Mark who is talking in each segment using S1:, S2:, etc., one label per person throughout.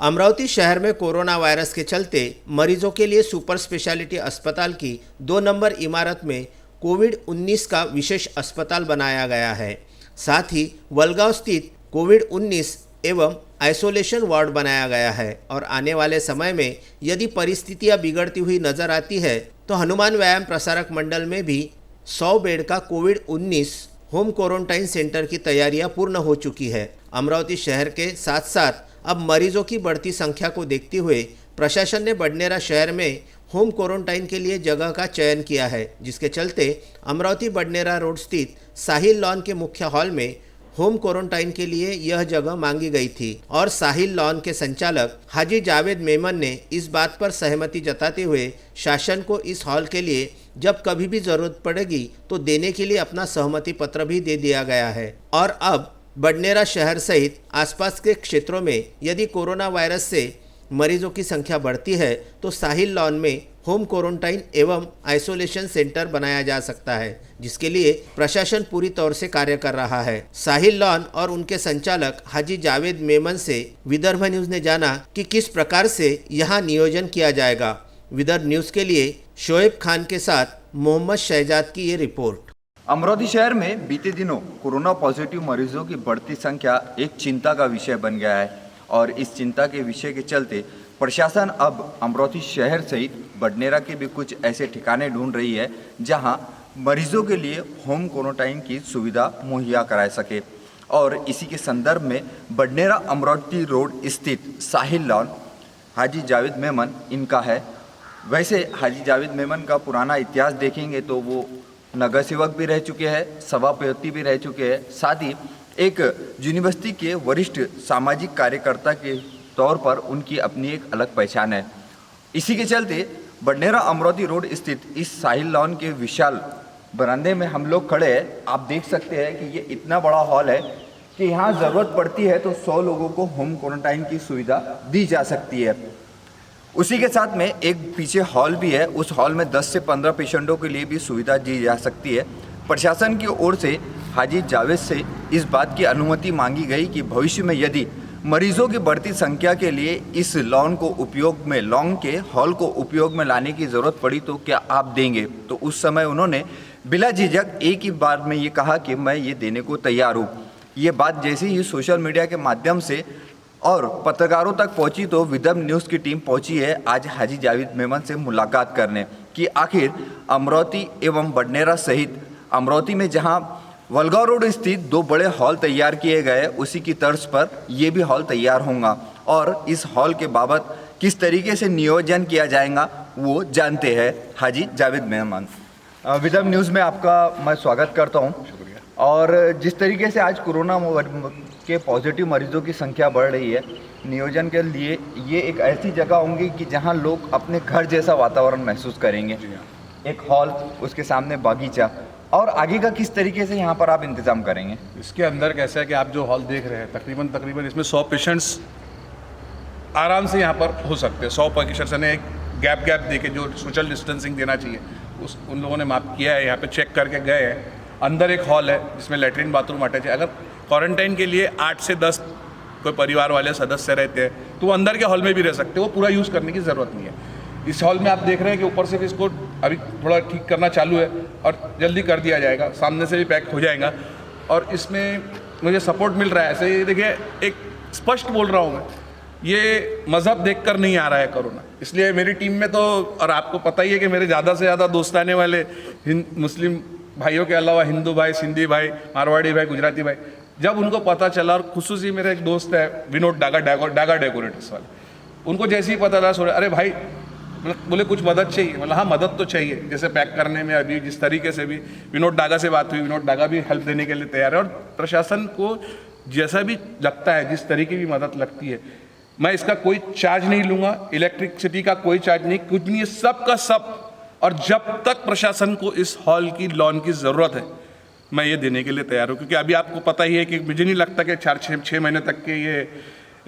S1: अमरावती शहर में corona virus के चलते मरीजों के लिए सुपर स्पेशलिटी अस्पताल की 2 नंबर इमारत में कोविड-19 का विशेष अस्पताल बनाया गया है। साथ ही वलगांव स्थित कोविड-19 एवं आइसोलेशन वार्ड बनाया गया है और आने वाले समय में यदि परिस्थितियां बिगड़ती हुई नजर आती है तो हनुमान व्यायाम प्रसारक मंडल में भी 100 बेड का कोविड-19 होम क्वारंटाइन सेंटर की तैयारियां पूर्ण हो चुकी है। अमरावती शहर के साथ साथ अब मरीजों की बढ़ती संख्या को देखते हुए प्रशासन ने बडनेरा शहर में होम क्वारंटाइन के लिए जगह का चयन किया है, जिसके चलते अमरावती बडनेरा रोड स्थित साहिल लॉन के मुख्य हॉल में होम क्वारंटाइन के लिए यह जगह मांगी गई थी और साहिल लॉन के संचालक हाजी जावेद मेमन ने इस बात पर सहमति जताते हुए शासन को इस हॉल के लिए जब कभी भी जरूरत पड़ेगी तो देने के लिए अपना सहमति पत्र भी दे दिया गया है। और अब बडनेरा शहर सहित आसपास के क्षेत्रों में यदि कोरोना वायरस से मरीजों की संख्या बढ़ती है तो साहिल लॉन में होम क्वारंटाइन एवं आइसोलेशन सेंटर बनाया जा सकता है, जिसके लिए प्रशासन पूरी तौर से कार्य कर रहा है। साहिल लॉन और उनके संचालक हाजी जावेद मेमन से विदर्भ न्यूज ने जाना कि किस प्रकार से यहाँ नियोजन किया जाएगा। विदर्भ न्यूज के लिए शोएब खान के साथ मोहम्मद शहजाद की ये रिपोर्ट।
S2: अमरावती शहर में बीते दिनों कोरोना पॉजिटिव मरीजों की बढ़ती संख्या एक चिंता का विषय बन गया है और इस चिंता के विषय के चलते प्रशासन अब अमरावती शहर सहित बडनेरा के भी कुछ ऐसे ठिकाने ढूंढ रही है जहां मरीजों के लिए होम क्वारंटाइन की सुविधा मुहैया करा सके। और इसी के संदर्भ में बडनेरा अमरावती रोड स्थित साहिल लॉन हाजी जावेद मेमन इनका है। वैसे हाजी जावेद मेमन का पुराना इतिहास देखेंगे तो वो नगर सेवक भी रह चुके हैं, सभापति भी रह चुके हैं, साथ ही एक यूनिवर्सिटी के वरिष्ठ सामाजिक कार्यकर्ता के तौर पर उनकी अपनी एक अलग पहचान है। इसी के चलते बडनेरा अमरावती रोड स्थित इस साहिल लॉन के विशाल बरामदे में हम लोग खड़े हैं। आप देख सकते हैं कि ये इतना बड़ा हॉल है कि यहाँ ज़रूरत पड़ती है तो 100 लोगों को होम क्वारंटाइन की सुविधा दी जा सकती है। उसी के साथ में एक पीछे हॉल भी है, उस हॉल में 10 से 15 पेशेंटों के लिए भी सुविधा दी जा सकती है। प्रशासन की ओर से हाजी जावेद से इस बात की अनुमति मांगी गई कि भविष्य में यदि मरीजों की बढ़ती संख्या के लिए इस लॉन के हॉल को उपयोग में लाने की ज़रूरत पड़ी तो क्या आप देंगे। तो उस समय उन्होंने बिला झिझक एक ही बार में ये कहा कि मैं ये देने को तैयार हूँ। ये बात जैसे ही सोशल मीडिया के माध्यम से और पत्रकारों तक पहुंची तो विदर्भ न्यूज़ की टीम पहुंची है आज हाजी जावेद मेमन से मुलाकात करने कि आखिर अमरावती एवं बडनेरा सहित अमरावती में जहां वलगांव रोड स्थित 2 बड़े हॉल तैयार किए गए उसी की तर्ज पर ये भी हॉल तैयार होगा और इस हॉल के बाबत किस तरीके से नियोजन किया जाएगा वो जानते हैं हाजी जावेद मेमन। विदर्भ न्यूज़ में आपका मैं स्वागत करता हूँ। और जिस तरीके से आज कोरोना के पॉजिटिव मरीजों की संख्या बढ़ रही है, नियोजन के लिए ये एक ऐसी जगह होंगी कि जहां लोग अपने घर जैसा वातावरण महसूस करेंगे। एक हॉल, उसके सामने बागीचा और आगे का किस तरीके से यहाँ पर आप इंतज़ाम करेंगे।
S3: इसके अंदर कैसा है कि आप जो हॉल देख रहे हैं तकरीबन इसमें 100 पेशेंट्स आराम से यहाँ पर हो सकते हैं। 100 पेशेंट्स ने एक गैप देके जो सोशल डिस्टेंसिंग देना चाहिए उन लोगों ने माप किया है, यहाँ पे चेक करके गए हैं। अंदर एक हॉल है जिसमें लेटरिन बाथरूम अटैच है। अगर क्वारंटाइन के लिए 8 से 10 कोई परिवार वाले सदस्य रहते हैं तो वो अंदर के हॉल में भी रह सकते हैं, वो पूरा यूज़ करने की ज़रूरत नहीं है। इस हॉल में आप देख रहे हैं कि ऊपर से भी इसको अभी थोड़ा ठीक करना चालू है और जल्दी कर दिया जाएगा, सामने से भी पैक हो जाएगा। और इसमें मुझे सपोर्ट मिल रहा है। ऐसे देखिए, एक स्पष्ट बोल रहा हूँ मैं, ये मज़हब देखकर नहीं आ रहा है कोरोना। इसलिए मेरी टीम में तो, और आपको पता ही है कि मेरे ज़्यादा से ज़्यादा दोस्त आने वाले मुस्लिम भाइयों के अलावा हिंदू भाई, सिंधी भाई, मारवाड़ी भाई, गुजराती भाई, जब उनको पता चला, और खुसूसी मेरा एक दोस्त है विनोद डागा डेकोरेटर्स वाले, उनको जैसे ही पता चला अरे भाई बोले कुछ मदद चाहिए। मतलब हाँ, मदद तो चाहिए, जैसे पैक करने में अभी जिस तरीके से भी विनोद डागा से बात हुई, विनोद डागा भी हेल्प देने के लिए तैयार है। और प्रशासन को जैसा भी लगता है, जिस तरीके की मदद लगती है, मैं इसका कोई चार्ज नहीं लूँगा, इलेक्ट्रिसिटी का कोई चार्ज नहीं, कुछ नहीं है, सब का सब। और जब तक प्रशासन को इस हॉल की लॉन की ज़रूरत है मैं ये देने के लिए तैयार हूँ। क्योंकि अभी आपको पता ही है कि मुझे नहीं लगता कि 4-6 महीने तक के ये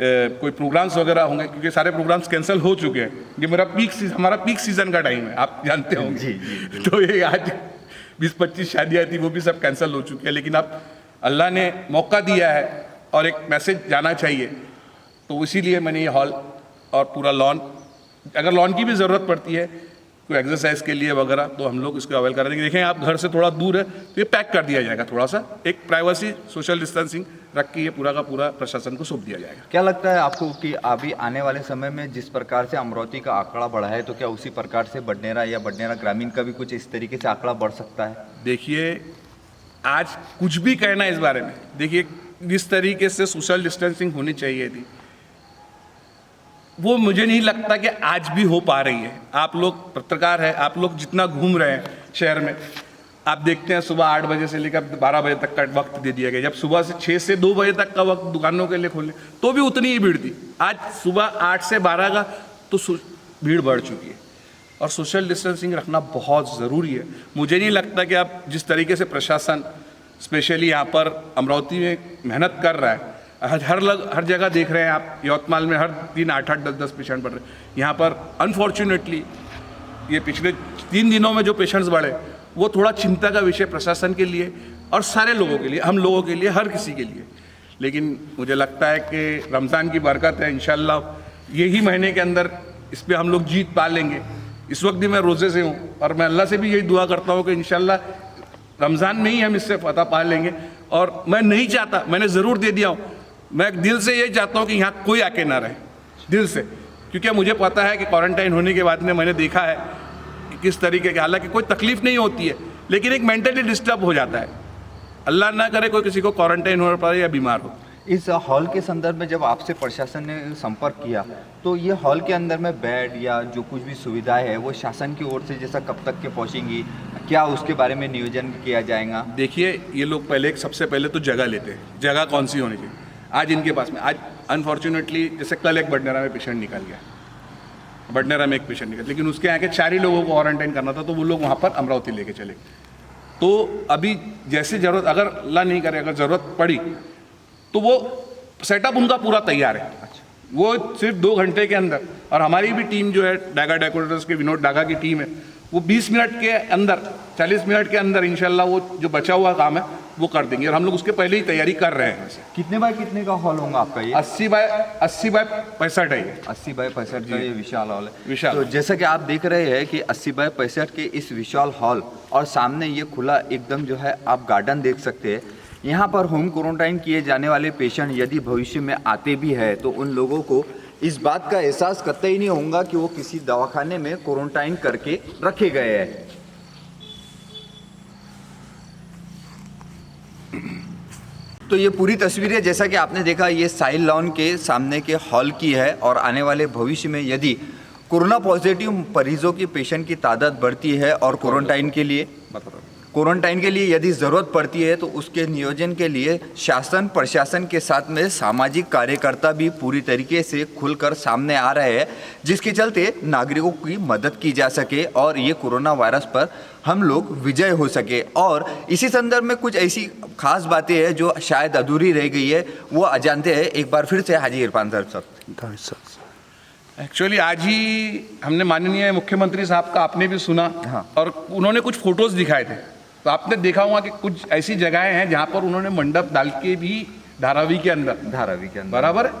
S3: कोई प्रोग्राम्स वगैरह होंगे, क्योंकि सारे प्रोग्राम्स कैंसिल हो चुके हैं। ये हमारा पीक सीज़न का टाइम है, आप जानते होंगे। तो ये आज 20-25 शादियाँ थी, वो भी सब कैंसिल हो चुकी है। लेकिन अब अल्लाह ने मौका दिया है और एक मैसेज जाना चाहिए तो इसीलिए मैंने ये हॉल और पूरा लॉन, अगर लॉन की भी ज़रूरत पड़ती है कोई एक्सरसाइज के लिए वगैरह, तो हम लोग इसको अवेल कर रहे हैं। देखें आप घर से थोड़ा दूर है तो ये पैक कर दिया जाएगा, थोड़ा सा एक प्राइवेसी सोशल डिस्टेंसिंग रख के ये पूरा का पूरा प्रशासन को सौंप दिया जाएगा।
S2: क्या लगता है आपको कि अभी आने वाले समय में जिस प्रकार से अमरावती का आंकड़ा बढ़ा है, तो क्या उसी प्रकार से बडनेरा या बडनेरा ग्रामीण का भी कुछ इस तरीके से आंकड़ा बढ़ सकता है?
S3: देखिए आज कुछ भी कहना है इस बारे में, देखिए जिस तरीके से सोशल डिस्टेंसिंग होनी चाहिए थी वो मुझे नहीं लगता कि आज भी हो पा रही है। आप लोग पत्रकार हैं, आप लोग जितना घूम रहे हैं शहर में, आप देखते हैं सुबह 8 बजे से लेकर 12 बजे तक का वक्त दे दिया गया। जब सुबह से 6 से 2 बजे तक का वक्त दुकानों के लिए खोले तो भी उतनी ही भीड़ थी। आज सुबह 8 से 12 का तो भीड़ बढ़ चुकी है और सोशल डिस्टेंसिंग रखना बहुत ज़रूरी है। मुझे नहीं लगता कि आप जिस तरीके से प्रशासन स्पेशली यहाँ पर अमरावती में मेहनत कर रहा है, हर जगह देख रहे हैं आप, यवतमाल में हर दिन 8-8, 10-10 पेशेंट बढ़ रहे हैं। यहाँ पर अनफॉर्चुनेटली ये पिछले 3 दिनों में जो पेशेंट्स बढ़े वो थोड़ा चिंता का विषय प्रशासन के लिए और सारे लोगों के लिए, हम लोगों के लिए, हर किसी के लिए। लेकिन मुझे लगता है कि रमज़ान की बरकत है, इंशाल्लाह यही महीने के अंदर इस पर हम लोग जीत पा लेंगे। इस वक्त भी मैं रोज़े से हूँ और मैं अल्लाह से भी यही दुआ करता हूँ कि इंशाल्लाह रमज़ान में ही हम इससे फतह पा लेंगे। और मैं नहीं चाहता, मैंने ज़रूर दे दिया हूँ, मैं दिल से यही चाहता हूँ कि यहाँ कोई आके ना रहे, दिल से, क्योंकि मुझे पता है कि क्वारंटाइन होने के बाद में मैंने देखा है कि किस तरीके के, हालांकि कोई तकलीफ नहीं होती है लेकिन एक मेंटली डिस्टर्ब हो जाता है। अल्लाह ना करे कोई किसी को क्वारंटाइन हो पाए या बीमार हो।
S2: इस हॉल के संदर्भ में जब आपसे प्रशासन ने संपर्क किया तो ये हॉल के अंदर में बेड या जो कुछ भी सुविधाएं है वो शासन की ओर से जैसा कब तक के पहुंचेंगी, क्या उसके बारे में नियोजन किया जाएगा?
S3: देखिए ये लोग पहले, सबसे पहले तो जगह लेते हैं, जगह कौन सी होनी चाहिए। आज इनके पास में, आज अनफॉर्चुनेटली जैसे कल एक बडनेरा में पेशेंट निकल गया, बडनेरा में एक पेशेंट निकल, लेकिन उसके यहाँ के 4 ही लोगों को क्वारंटाइन करना था तो वो लोग वहाँ पर अमरावती लेके चले। तो अभी जैसे ज़रूरत, अगर अल्लाह नहीं करे, अगर ज़रूरत पड़ी तो वो सेटअप उनका पूरा तैयार है। वो सिर्फ 2 घंटे के अंदर, और हमारी भी टीम जो है डागा डेकोरेटर्स के, विनोद डागा की टीम है, वो 20 मिनट के अंदर, 40 मिनट के अंदर इंशाल्लाह वो जो बचा हुआ काम है वो कर देंगे। और हम लोग उसके पहले ही तैयारी कर रहे हैं।
S2: कितने बाय कितने का हॉल होगा आपका ये?
S3: 80 बाय 65 है ये।
S2: 80 बाय 65 का ये विशाल हॉल है।
S3: विशाल।
S2: तो जैसा कि आप देख रहे हैं कि 80 बाय 65 के इस विशाल हॉल और सामने ये खुला एकदम जो है आप गार्डन देख सकते हैं। यहाँ पर होम क्वारंटाइन किए जाने वाले पेशेंट यदि भविष्य में आते भी है तो उन लोगों को इस बात का एहसास कतई नहीं होगा कि वो किसी दवाखाने में क्वारंटाइन करके रखे गए हैं। तो ये पूरी तस्वीरें जैसा कि आपने देखा ये साहिल लॉन के सामने के हॉल की है और आने वाले भविष्य में यदि कोरोना पॉजिटिव मरीजों की पेशेंट की तादाद बढ़ती है और क्वारंटाइन के लिए यदि ज़रूरत पड़ती है तो उसके नियोजन के लिए शासन प्रशासन के साथ में सामाजिक कार्यकर्ता भी पूरी तरीके से खुलकर सामने आ रहे हैं, जिसके चलते नागरिकों की मदद की जा सके और ये कोरोना वायरस पर हम लोग विजय हो सके। और इसी संदर्भ में कुछ ऐसी खास बातें हैं जो शायद अधूरी रह गई है, वो जानते हैं एक बार फिर से हाजी इरफान साहब।
S3: एक्चुअली आज ही हमने माननीय मुख्यमंत्री साहब का आपने भी सुना।
S2: हाँ।
S3: और उन्होंने कुछ फोटोज दिखाए थे तो आपने देखा होगा कि कुछ ऐसी जगहें हैं जहाँ पर उन्होंने मंडप डाल के भी धारावी के अंदर बराबर है।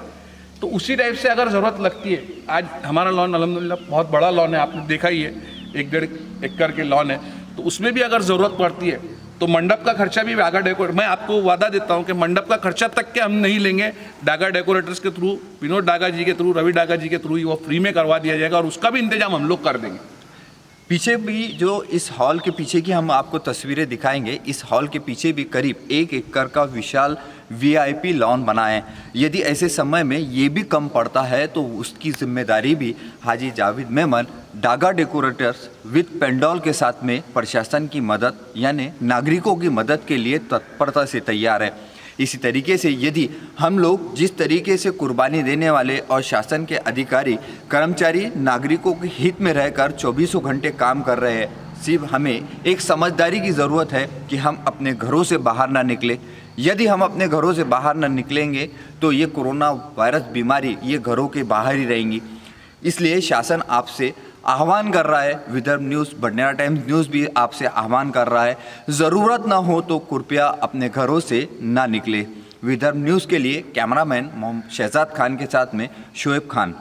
S3: तो उसी टाइप से अगर ज़रूरत लगती है, आज हमारा लॉन अल्हम्दुलिल्लाह बहुत बड़ा लॉन है, आपने देखा ही है, 1-1.5 एकड़ के लॉन है, तो उसमें भी अगर ज़रूरत पड़ती है तो मंडप का खर्चा भी डागा डेकोरेट, मैं आपको वादा देता हूं कि मंडप का खर्चा तक के हम नहीं लेंगे, डागा डेकोरेटर्स के थ्रू, विनोद डागा जी के थ्रू, रवि डागा जी के थ्रू ही वो फ्री में करवा दिया जाएगा और उसका भी इंतजाम हम लोग कर देंगे।
S2: पीछे भी जो इस हॉल के पीछे की हम आपको तस्वीरें दिखाएंगे, इस हॉल के पीछे भी करीब 1 एकड़ का विशाल VIP लॉन बना है। यदि ऐसे समय में ये भी कम पड़ता है तो उसकी जिम्मेदारी भी हाजी जावेद मेमन डागा डेकोरेटर्स विद पेंडॉल के साथ में प्रशासन की मदद यानी नागरिकों की मदद के लिए तत्परता से तैयार है। इसी तरीके से यदि हम लोग जिस तरीके से कुर्बानी देने वाले और शासन के अधिकारी कर्मचारी नागरिकों के हित में रहकर 24 घंटे काम कर रहे हैं, सिर्फ हमें एक समझदारी की ज़रूरत है कि हम अपने घरों से बाहर ना निकले। यदि हम अपने घरों से बाहर ना निकलेंगे तो ये कोरोना वायरस बीमारी ये घरों के बाहर ही रहेंगी। इसलिए शासन आपसे आह्वान कर रहा है, Vidarbha news, Badnera times news भी आपसे आह्वान कर रहा है, ज़रूरत ना हो तो कृपया अपने घरों से ना निकले। विदर्भ न्यूज़ के लिए कैमरामैन मोहम्मद शहजाद खान के साथ में शोएब खान।